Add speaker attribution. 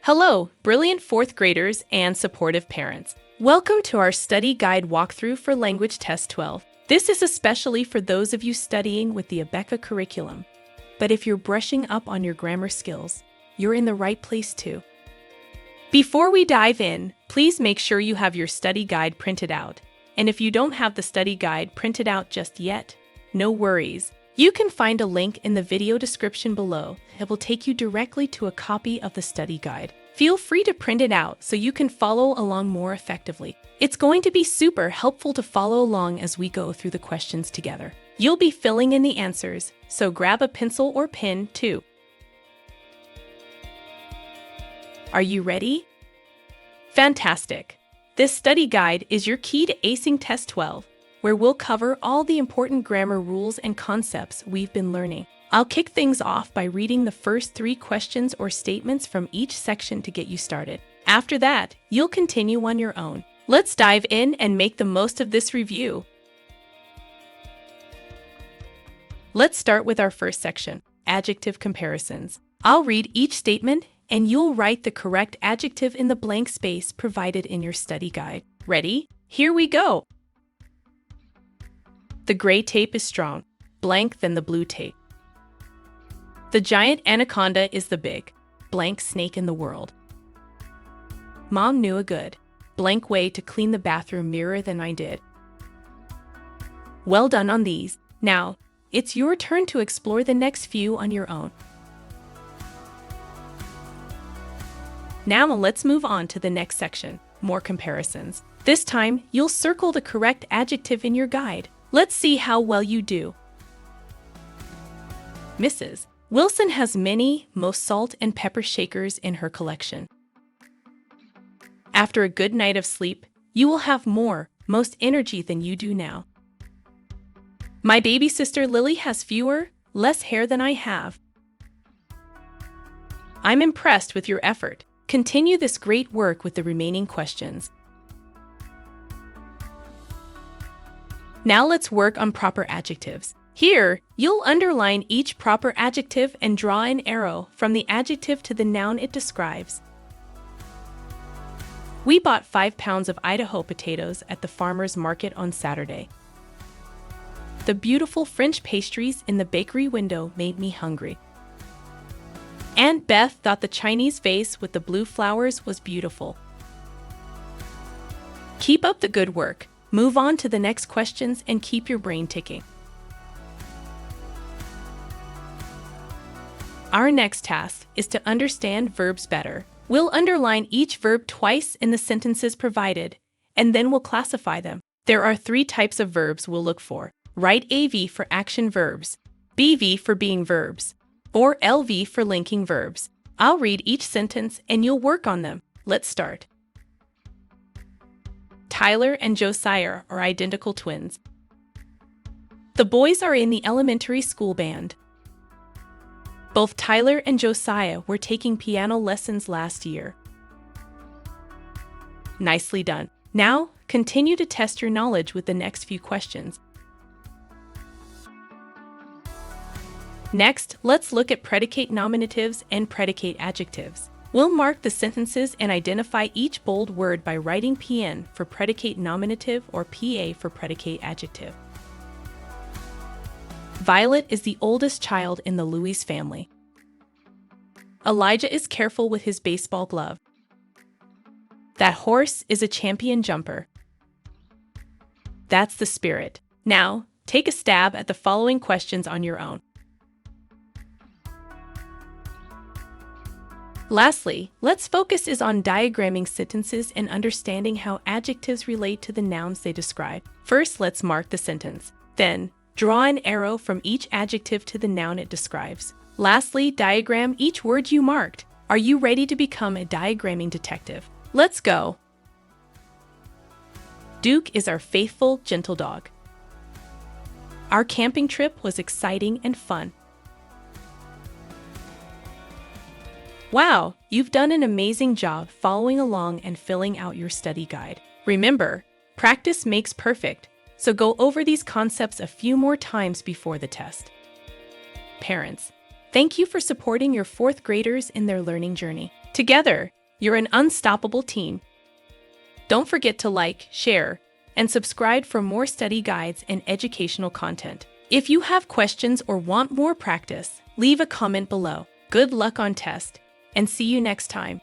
Speaker 1: Hello, brilliant fourth graders and supportive parents. Welcome to our study guide walkthrough for Language Test 12. This is especially for those of you studying with the Abeka curriculum. But if you're brushing up on your grammar skills, you're in the right place too. Before we dive in, please make sure you have your study guide printed out. And if you don't have the study guide printed out just yet, no worries. You can find a link in the video description below that will take you directly to a copy of the study guide. Feel free to print it out so you can follow along more effectively. It's going to be super helpful to follow along as we go through the questions together. You'll be filling in the answers, so grab a pencil or pen too. Are you ready? Fantastic! This study guide is your key to acing Test 12, where we'll cover all the important grammar rules and concepts we've been learning. I'll kick things off by reading the first 3 questions or statements from each section to get you started. After that, you'll continue on your own. Let's dive in and make the most of this review. Let's start with our first section, adjective comparisons. I'll read each statement and you'll write the correct adjective in the blank space provided in your study guide. Ready? Here we go! The gray tape is strong, blank than the blue tape. The giant anaconda is the big, blank snake in the world. Mom knew a good, blank way to clean the bathroom mirror than I did. Well done on these. Now, it's your turn to explore the next few on your own. Now let's move on to the next section, more comparisons. This time, you'll circle the correct adjective in your guide. Let's see how well you do. Mrs. Wilson has many most salt and pepper shakers in her collection. After a good night of sleep, you will have more, most energy than you do now. My baby sister Lily has fewer, less hair than I have. I'm impressed with your effort. Continue this great work with the remaining questions. Now let's work on proper adjectives. Here, you'll underline each proper adjective and draw an arrow from the adjective to the noun it describes. We bought 5 pounds of Idaho potatoes at the farmer's market on Saturday. The beautiful French pastries in the bakery window made me hungry. Aunt Beth thought the Chinese vase with the blue flowers was beautiful. Keep up the good work. Move on to the next questions and keep your brain ticking. Our next task is to understand verbs better. We'll underline each verb twice in the sentences provided, and then we'll classify them. There are 3 types of verbs we'll look for. Write AV for action verbs, BV for being verbs, or LV for linking verbs. I'll read each sentence and you'll work on them. Let's start. Tyler and Josiah are identical twins. The boys are in the elementary school band. Both Tyler and Josiah were taking piano lessons last year. Nicely done. Now, continue to test your knowledge with the next few questions. Next, let's look at predicate nominatives and predicate adjectives. We'll mark the sentences and identify each bold word by writing PN for predicate nominative or PA for predicate adjective. Violet is the oldest child in the Louis family. Elijah is careful with his baseball glove. That horse is a champion jumper. That's the spirit. Now, take a stab at the following questions on your own. Lastly, let's focus on diagramming sentences and understanding how adjectives relate to the nouns they describe. First, let's mark the sentence. Then, draw an arrow from each adjective to the noun it describes. Lastly, diagram each word you marked. Are you ready to become a diagramming detective? Let's go! Duke is our faithful, gentle dog. Our camping trip was exciting and fun. Wow, you've done an amazing job following along and filling out your study guide. Remember, practice makes perfect, so go over these concepts a few more times before the test. Parents, thank you for supporting your 4th graders in their learning journey. Together, you're an unstoppable team. Don't forget to like, share, and subscribe for more study guides and educational content. If you have questions or want more practice, leave a comment below. Good luck on test, and see you next time.